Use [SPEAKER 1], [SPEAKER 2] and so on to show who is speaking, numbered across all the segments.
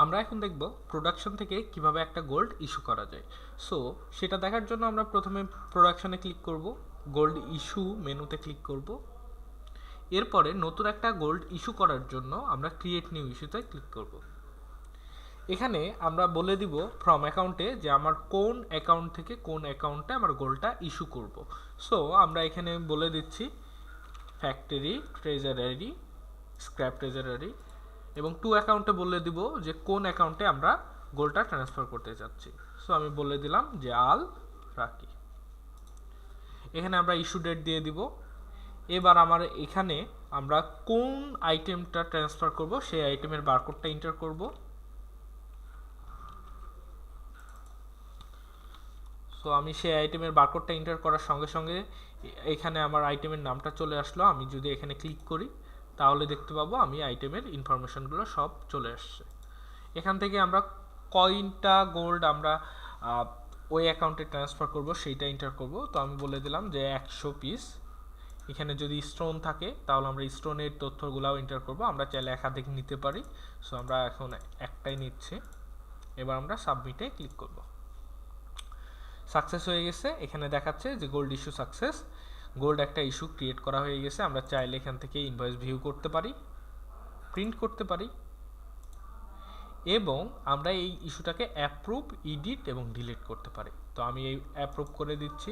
[SPEAKER 1] আমরা এখন দেখব প্রোডাকশন থেকে কিভাবে একটা গোল্ড ইস্যু করা যায়। সো সেটা দেখার জন্য আমরা প্রথমে প্রোডাকশনে ক্লিক করব, গোল্ড ইস্যু মেনুতে ক্লিক করব। এরপরে নতুন একটা গোল্ড ইস্যু করার জন্য আমরা ক্রিয়েট নিউ ইস্যুতে ক্লিক করব। এখানে আমরা বলে দিব ফ্রম অ্যাকাউন্টে যে আমার কোন অ্যাকাউন্ট থেকে কোন অ্যাকাউন্টে আমার গোল্ডটা ইস্যু করব। সো আমরা এখানে বলে দিচ্ছি ফ্যাক্টরি ট্রেজারারি, স্ক্র্যাপ ট্রেজারারি, এবং টু অ্যাকাউন্টে বলে দিব যে কোন অ্যাকাউন্টে আমরা গোল্ডটা ট্রান্সফার করতে চাচ্ছি। সো আমি বলে দিলাম যে আল রাকি। এখানে আমরা ইস্যু ডেট দিয়ে দিব। এবার আমার এখানে আমরা কোন আইটেমটা ট্রান্সফার করব সেই আইটেমের বারকোডটা এন্টার করব। সো আমি সেই আইটেমের বারকোডটা এন্টার করার সঙ্গে সঙ্গে এখানে আমার আইটেমের নামটা চলে আসলো। আমি যদি এখানে ক্লিক করি তাহলে দেখতে পাবো আমি আইটেমের ইনফরমেশনগুলো সব চলে আসছে। এখান থেকে আমরা কয়টা গোল্ড আমরা ওই অ্যাকাউন্টে ট্রান্সফার করব সেইটা এন্টার করব। তো আমি বলে দিলাম যে 100 পিস। এখানে যদি স্টোন থাকে তাহলে আমরা স্টোনের তথ্যগুলোও এন্টার করব। আমরা চাইলে একাধিক নিতে পারি। সো আমরা এখন একটাই নিচ্ছি। এবার আমরা সাবমিটে ক্লিক করব। সাকসেস হয়ে গেছে, এখানে দেখাচ্ছে যে গোল্ড ইস্যু সাকসেস। গোল্ড একটা ইস্যু ক্রিয়েট করা হয়ে গেছে। আমরা চাইলে এখান থেকে ইনভয়েস ভিউ করতে পারি, প্রিন্ট করতে পারি, এবং আমরা এই ইস্যুটাকে অ্যাপ্রুভ, এডিট এবং ডিলিট করতে পারি। তো আমি এই অ্যাপ্রুভ করে দিচ্ছি।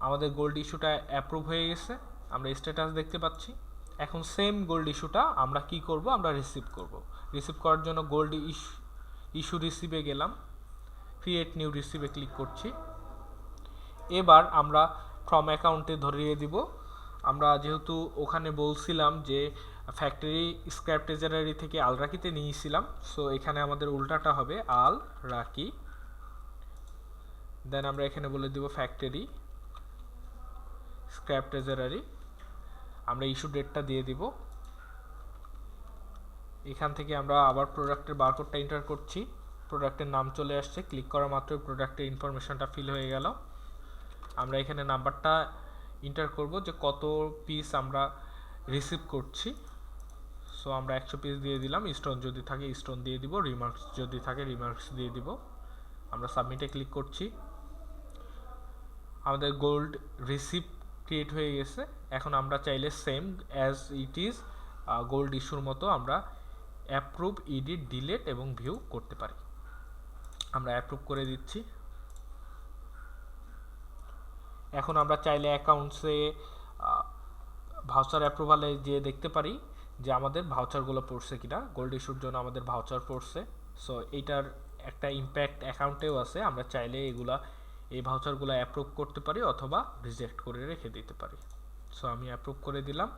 [SPEAKER 1] আমাদের গোল্ড ইস্যুটা অ্যাপ্রুভ হয়ে গেছে, আমরা স্ট্যাটাস দেখতে পাচ্ছি। এখন সেম গোল্ড ইস্যুটা আমরা কি করব, আমরা রিসিভ করব। রিসিভ করার জন্য গোল্ড ইস্যু রিসিভে গেলাম, ক্রিয়েট নিউ রিসিভে ক্লিক করছি। এবার আমরা ফ্রম অ্যাকাউন্টে ধরিয়ে দিব। আমরা যেহেতু ওখানে বলছিলাম যে ফ্যাক্টরি স্ক্র্যাপ ট্রেজারারি থেকে আল রাকিতে নিয়েছিলাম, সো এখানে আমাদের উল্টাটা হবে আল রাকি। দেন আমরা এখানে বলে দিব ফ্যাক্টরি স্ক্র্যাপ ট্রেজারারি। আমরা ইস্যু ডেটটা দিয়ে দিব। এখান থেকে আমরা আবার প্রোডাক্টের বারকোডটা এন্টার করছি। প্রোডাক্টের নাম চলে আসছে, ক্লিক করা মাত্রই প্রোডাক্টের ইনফরমেশনটা ফিল হয়ে গেল। আমরা এখানে নাম্বারটা এন্টার করব যে কত পিস আমরা রিসিভ করছি। সো আমরা 100 পিস দিয়ে দিলাম। স্টোন যদি থাকে স্টোন দিয়ে দিব, রিমার্কস যদি থাকে রিমার্কস দিয়ে দিব। আমরা সাবমিটে ক্লিক করছি। আমাদের গোল্ড রিসিভ ক্রিয়েট হয়ে গেছে। এখন আমরা চাইলে same as it is gold ইস্যুর মতো আমরা অ্যাপ্রুভ, এডিট, ডিলিট এবং ভিউ করতে পারি। আমরা অ্যাপ্রুভ করে দিচ্ছি। এখন আমরা চাইলে অ্যাকাউন্টসে ভাউচার অ্যাপ্রুভালে যে দেখতে পারি যে আমাদের ভাউচারগুলো পড়ছে কিনা। গোল্ড ইস্যুর জন্য আমাদের ভাউচার পড়ছে। সো এইটার একটা ইম্প্যাক্ট অ্যাকাউন্টেও আছে। আমরা চাইলে এই ভাউচারগুলো অ্যাপ্রুভ করতে পারি অথবা রিজেক্ট করে রেখে দিতে পারি। সো আমি অ্যাপ্রুভ করে দিলাম।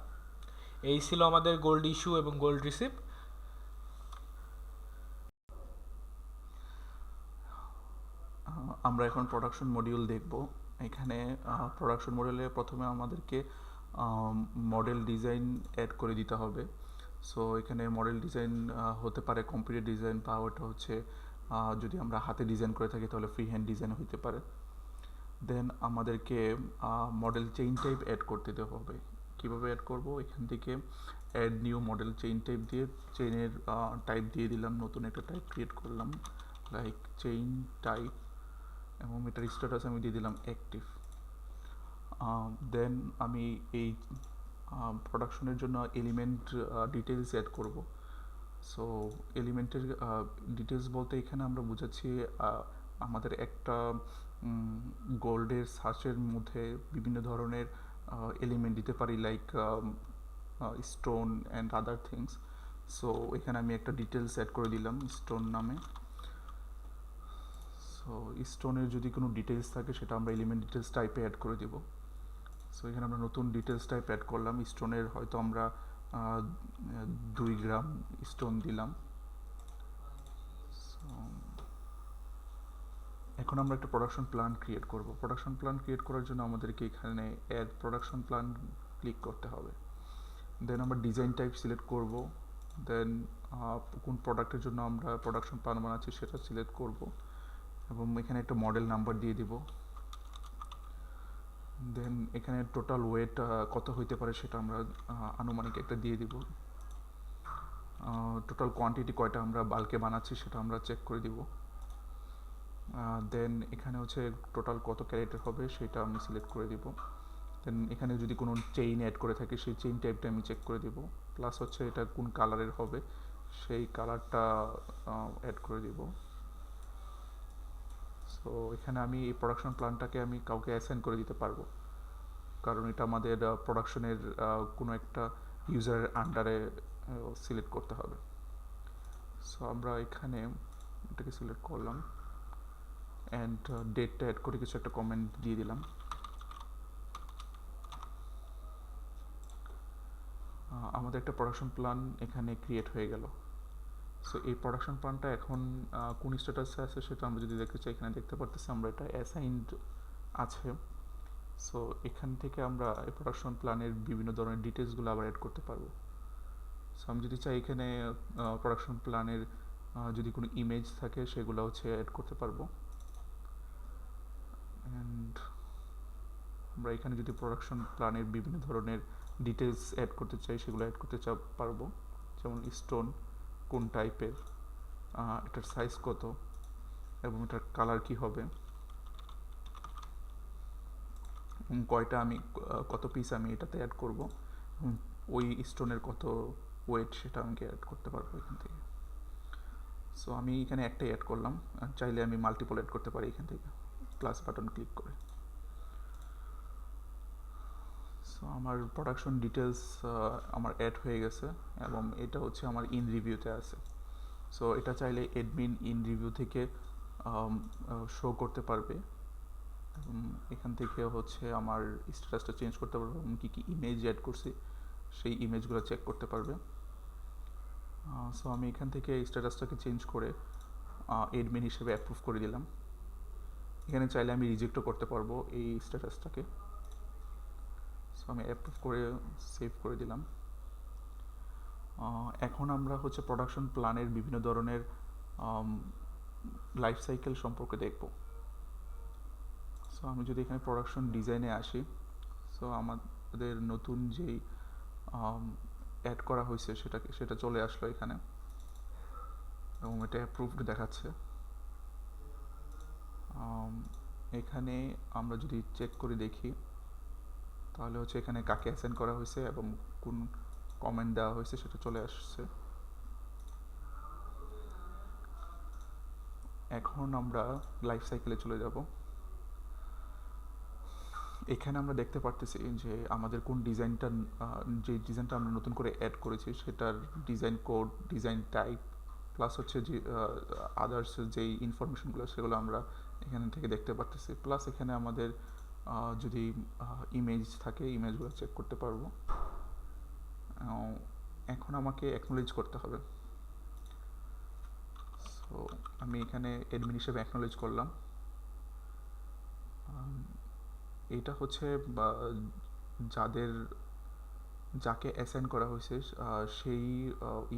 [SPEAKER 1] এই ছিল আমাদের গোল্ড ইস্যু এবং গোল্ড রিসিভ।
[SPEAKER 2] আমরা এখন প্রোডাকশন মডিউল দেখব। এখানে প্রোডাকশন মডিউলে প্রথমে আমাদেরকে মডেল ডিজাইন অ্যাড করে দিতে হবে। সো এখানে মডেল ডিজাইন হতে পারে কম্পিউটার ডিজাইন, বা ওটা হচ্ছে যদি আমরা হাতে ডিজাইন করে থাকি তাহলে ফ্রি হ্যান্ড ডিজাইন হতে পারে। দেন আমাদেরকে মডেল চেইন টাইপ অ্যাড করতে হবে। কীভাবে অ্যাড করব, এখান থেকে add new model chain type দিয়ে চেইনের টাইপ দিয়ে দিলাম, নতুন একটা টাইপ ক্রিয়েট করলাম লাইক চেইন টাইপ, এবং এটার স্ট্যাটাস আমি দিয়ে দিলাম অ্যাক্টিভ। দেন আমি এই প্রোডাকশনের জন্য এলিমেন্ট ডিটেলস অ্যাড করব। সো এলিমেন্টের ডিটেলস বলতে এখানে আমরা বুঝাচ্ছি আমাদের একটা গোল্ডের সার্চের মধ্যে বিভিন্ন ধরনের এলিমেন্ট দিতে পারি, like stone and other things. So এখানে আমি একটা ডিটেলস অ্যাড করে দিলাম স্টোন নামে। সো স্টোনের যদি কোনো ডিটেলস থাকে সেটা আমরা এলিমেন্ট ডিটেলস টাইপে অ্যাড করে দিব। সো এখানে আমরা নতুন ডিটেলস টাইপ অ্যাড করলাম। স্টোনের হয়তো আমরা 2 গ্রাম স্টোন দিলাম। এখন আমরা একটা প্রোডাকশন প্ল্যান ক্রিয়েট করব। প্রোডাকশন প্ল্যান ক্রিয়েট করার জন্য আমাদেরকে এখানে অ্যাড প্রোডাকশন প্ল্যান ক্লিক করতে হবে। দেন আমরা ডিজাইন টাইপ সিলেক্ট করব। দেন কোন প্রোডাক্টের জন্য আমরা প্রোডাকশন প্ল্যান বানাচ্ছি সেটা সিলেক্ট করব, এবং এখানে একটা মডেল নাম্বার দিয়ে দিব। দেন এখানে টোটাল ওয়েট কত হইতে পারে সেটা আমরা আনুমানিক একটা দিয়ে দিব। টোটাল কোয়ান্টিটি কয়টা আমরা বাল্কে বানাচ্ছি সেটা আমরা চেক করে দিব। দেন এখানে হচ্ছে টোটাল কত ক্যারেটের হবে সেটা আমি সিলেক্ট করে দিব। দেন এখানে যদি কোনো চেইন অ্যাড করে থাকি সেই চেইন টাইপটা আমি চেক করে দিব। প্লাস হচ্ছে এটা কোন কালারের হবে সেই কালারটা অ্যাড করে দিব। সো এখানে আমি এই প্রোডাকশন প্ল্যানটাকে আমি কাউকে অ্যাসাইন করে দিতে পারবো, কারণ এটা আমাদের প্রোডাকশনের কোনো একটা ইউজারের আন্ডারে সিলেক্ট করতে হবে। সো আমরা এখানে এটাকে সিলেক্ট করলাম অ্যান্ড ডেটটা অ্যাড করে কিছু একটা কমেন্ট দিয়ে দিলাম। আমাদের একটা প্রোডাকশন প্ল্যান এখানে ক্রিয়েট হয়ে গেল। সো এই প্রোডাকশন প্ল্যানটা এখন কোন স্ট্যাটাসে আছে সেটা আমরা যদি দেখতে চাই, এখানে দেখতে পারতেছি আমরা এটা অ্যাসাইনড আছে। সো এখান থেকে আমরা এই প্রোডাকশন প্ল্যানের বিভিন্ন ধরনের ডিটেলসগুলো আবার অ্যাড করতে পারবো। সো আমি যদি চাই এখানে প্রোডাকশন প্ল্যানের যদি কোনো ইমেজ থাকে সেগুলো হচ্ছে অ্যাড করতে পারবো। অ্যান্ড আমরা এখানে যদি প্রোডাকশন প্ল্যানের বিভিন্ন ধরনের ডিটেলস অ্যাড করতে চাই সেগুলো অ্যাড করতে পারবো, যেমন স্টোন কোন টাইপের, এটার সাইজ কত এবং এটার কালার কি হবে, কয়টা আমি কত পিস আমি এটাতে অ্যাড করব, ওই স্টোনের কত ওয়েট সেটা আমি অ্যাড করতে পারবো এখান থেকে। সো আমি এখানে একটাই অ্যাড করলাম, চাইলে আমি মাল্টিপল অ্যাড করতে পারি এখান থেকে প্লাস বাটন ক্লিক করে। সো আমার প্রোডাকশন ডিটেলস আমার অ্যাড হয়ে গেছে এবং এটা হচ্ছে আমার ইন রিভিউতে আছে। সো এটা চাইলে অ্যাডমিন ইন রিভিউ থেকে শো করতে পারবে। এখান থেকে হচ্ছে আমার স্ট্যাটাসটা চেঞ্জ করতে পারবো এবং কী কী ইমেজ অ্যাড করছি সেই ইমেজগুলো চেক করতে পারবে। সো আমি এখান থেকে স্ট্যাটাসটাকে চেঞ্জ করে অ্যাডমিন হিসেবে অ্যাপ্রুভ করে দিলাম। এখানে চাইলে আমি রিজেক্টও করতে পারবো এই স্ট্যাটাসটাকে। সো আমি অ্যাপ্রুভ করে সেভ করে দিলাম। এখন আমরা হচ্ছে প্রোডাকশন প্ল্যানের বিভিন্ন ধরনের লাইফ সাইকেল সম্পর্কে দেখব। সো আমি যদি এখানে প্রোডাকশন ডিজাইনে আসি, সো আমাদের নতুন যেই অ্যাড করা হয়েছে সেটা চলে আসলো এখানে এবং এটা অ্যাপ্রুভড দেখাচ্ছে। এখানে আমরা যদি চেক করে দেখি তাহলে হচ্ছে এখানে কাকে অ্যাসাইন করা হয়েছে এবং কোন কমেন্ট দেওয়া হয়েছে সেটা চলে আসছে। এখন আমরা লাইফ সাইকেলে চলে যাব। এখানে আমরা দেখতে পারতেছি যে আমাদের কোন ডিজাইনটা, যে ডিজাইনটা আমরা নতুন করে অ্যাড করেছি সেটার design code, design type plus হচ্ছে যে আদার্স যেই ইনফরমেশনগুলো সেগুলো আমরা এখান থেকে দেখতে পারতেছি। প্লাস এখানে আমাদের যদি ইমেজ থাকে ইমেজগুলো চেক করতে পারবো। এখন আমাকে অ্যাকনোলেজ করতে হবে। সো আমি এখানে অ্যাডমিন হিসেবে অ্যাকনোলেজ করলাম। এটা হচ্ছে যাকে অ্যাসাইন করা হয়েছে সেই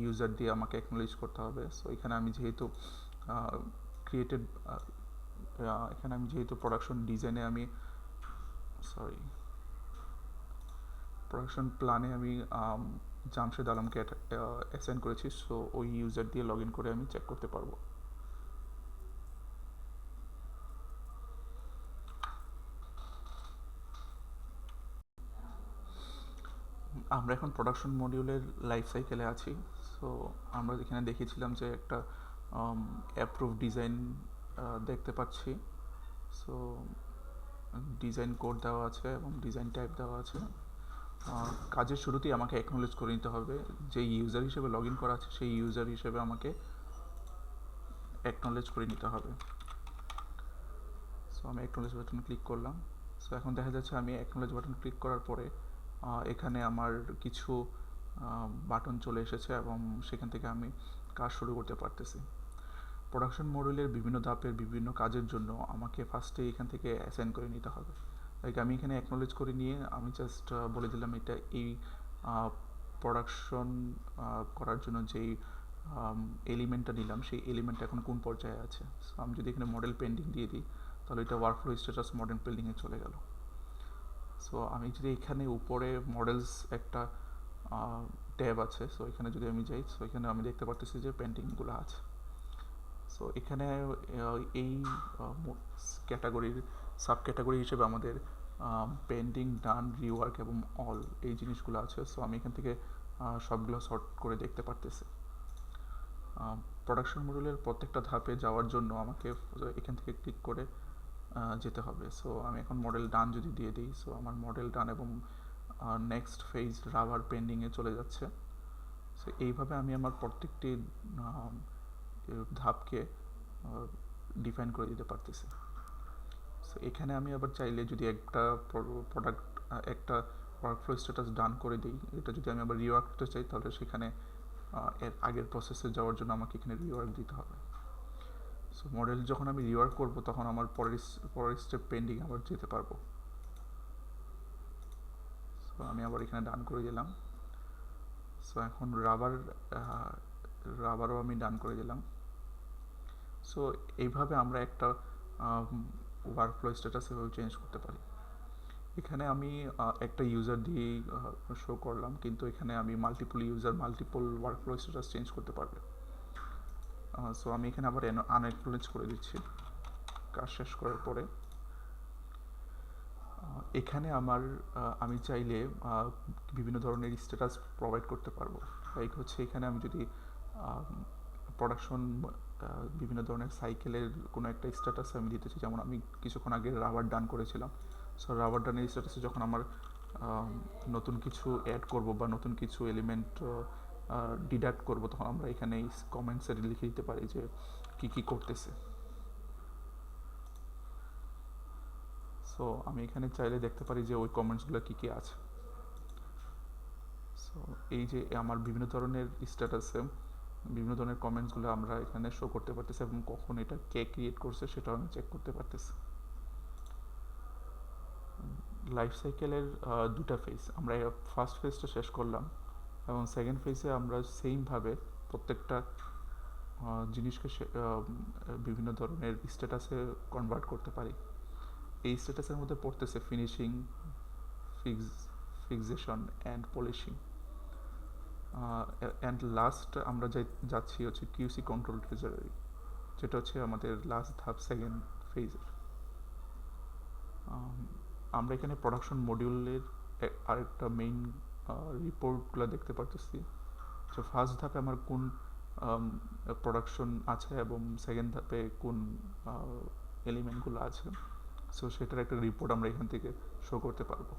[SPEAKER 2] ইউজার দিয়ে আমাকে অ্যাকনোলেজ করতে হবে। সো এখানে আমি যেহেতু ক্রিয়েটেড এখানে আমি যেহেতু প্রোডাকশন ডিজাইনে আমি প্রোডাকশন প্ল্যানে আমি জামশেদ আলমকে অ্যাসাইন করেছি। সো ওই ইউজার দিয়ে লগ ইন করে আমি চেক করতে পারবো। আমরা এখন প্রোডাকশন মডিউলের লাইফ সাইকেলে আছি। সো আমরা এখানে দেখিয়েছিলাম যে একটা অ্যাপ্রুভ ডিজাইন দেখতে পাচ্ছি। সো ডিজাইন কোড দেওয়া আছে এবং ডিজাইন টাইপ দেওয়া আছে। কাজের শুরুতেই আমাকে অ্যাকনোলেজ করে নিতে হবে, যে ইউজার হিসেবে লগ ইন করা আছে সেই ইউজার হিসেবে আমাকে অ্যাকনোলেজ করে নিতে হবে। সো আমি অ্যাকনোলেজ বাটন ক্লিক করলাম। সো এখন দেখা যাচ্ছে আমি অ্যাকনোলেজ বাটন ক্লিক করার পরে এখানে আমার কিছু বাটন চলে এসেছে এবং সেখান থেকে আমি কাজ শুরু করতে পারতেছি। প্রোডাকশন মডিউলের বিভিন্ন ধাপের বিভিন্ন কাজের জন্য আমাকে ফার্স্টে এখান থেকে অ্যাসাইন করে নিতে হবে। লাইক আমি এখানে অ্যাকনোলেজ করে নিয়ে আমি জাস্ট বলে দিলাম এটা এই প্রোডাকশন করার জন্য যেই এলিমেন্টটা নিলাম সেই এলিমেন্টটা এখন কোন পর্যায়ে আছে। সো আমি যদি এখানে মডেল পেন্ডিং দিয়ে দিই তাহলে এটা ওয়ার্কফ্লো স্ট্যাটাস মডেল পেন্ডিংয়ে চলে গেল। সো আমি যদি এখানে উপরে মডেলস একটা ট্যাব আছে। সো এখানে যদি আমি যাই, সো এখানে আমি দেখতে পারতেছি যে পেন্টিংগুলো আছে। সো এখানে এই ক্যাটাগরির সাব ক্যাটাগরি হিসেবে আমাদের পেন্ডিং, ডান, রিওয়ার্ক এবং অল এই জিনিসগুলো আছে। সো আমি এখান থেকে সবগুলো সর্ট করে দেখতে পারতেছি। প্রোডাকশন মডিউলের প্রত্যেকটা ধাপে যাওয়ার জন্য আমাকে এখান থেকে ক্লিক করে যেতে হবে। সো আমি এখন মডেল ডান যদি দিয়ে দিই, সো আমার মডেল ডান এবং নেক্সট ফেজ রাবার পেন্ডিংয়ে চলে যাচ্ছে। সো এইভাবে আমি আমার প্রত্যেকটি ধাপকে ডিফাইন করে দিতে পারতেছি। সো এখানে আমি আবার চাইলে যদি একটা প্রোডাক্ট একটা ওয়ার্কফ্লো স্ট্যাটাস ডান করে দিই, এটা যদি আমি আবার রিওয়ার্ক করতে চাই, তাহলে সেখানে এর আগের প্রসেসে যাওয়ার জন্য আমাকে এখানে রিওয়ার্ক দিতে হবে। সো মডেল যখন আমি রিওয়ার্ক করব, তখন আমার পরের স্টেপ পেন্ডিং আবার যেতে পারবো। সো আমি আবার এখানে ডান করে দিলাম। সো এখন রাবারও আমি ডান করে দিলাম। সো এইভাবে আমরা একটা ওয়ার্কফ্লো স্ট্যাটাস এভাবে চেঞ্জ করতে পারি। এখানে আমি একটা ইউজার দিয়েই শো করলাম, কিন্তু এখানে আমি multiple user multiple workflow status change করতে পারবে। সো আমি এখানে আবার আনএক্সপ্লোরেজ করে দিচ্ছি কাজ শেষ করার পরে। এখানে আমি চাইলে বিভিন্ন ধরনের স্ট্যাটাস প্রোভাইড করতে পারবো। লাইক হচ্ছে এখানে আমি যদি প্রোডাকশন বিভিন্ন ধরনের সাইকেলের কোনো একটা স্ট্যাটাস আমি দিতে চাই, যেমন আমি কিছুক্ষণ আগে রাবার ডান করেছিলাম। সো রাবার ডানের স্ট্যাটাসে যখন আমার নতুন কিছু অ্যাড করব বা নতুন কিছু এলিমেন্ট ডিডাক্ট করব, তখন আমরা এখানে এই কমেন্টসে লিখে দিতে পারি যে কী কী করতেছে। সো আমি এখানে চাইলে দেখতে পারি যে ওই কমেন্টসগুলো কী কী আছে। সো এই যে আমার বিভিন্ন ধরনের স্ট্যাটাসে বিভিন্ন ধরনের কমেন্টসগুলো আমরা এখানে শো করতে পারতেছি, এবং কখন এটা কে ক্রিয়েট করছে সেটাও আমি চেক করতে পারতেছি। লাইফ সাইকেলের দুটা ফেজ, আমরা ফার্স্ট ফেজটা শেষ করলাম, এবং সেকেন্ড ফেজে আমরা সেমভাবে প্রত্যেকটা জিনিসকে বিভিন্ন ধরনের স্ট্যাটাসে কনভার্ট করতে পারি। এই স্ট্যাটাসের মধ্যে পড়তেছে finishing, fixation and polishing. And last আমরা যাচ্ছি হচ্ছে কিউসি কন্ট্রোল ট্রেজারি, যেটা হচ্ছে আমাদের লাস্ট ধাপ সেকেন্ড ফেজের। আমরা এখানে প্রোডাকশন মডিউলের আরেকটা মেইন রিপোর্টগুলো দেখতে পারতেছি। তো ফার্স্ট ধাপে আমার কোন প্রোডাকশন আছে এবং সেকেন্ড ধাপে কোন এলিমেন্টগুলো আছে, সো সেটার একটা রিপোর্ট আমরা এখান থেকে শো করতে পারবো।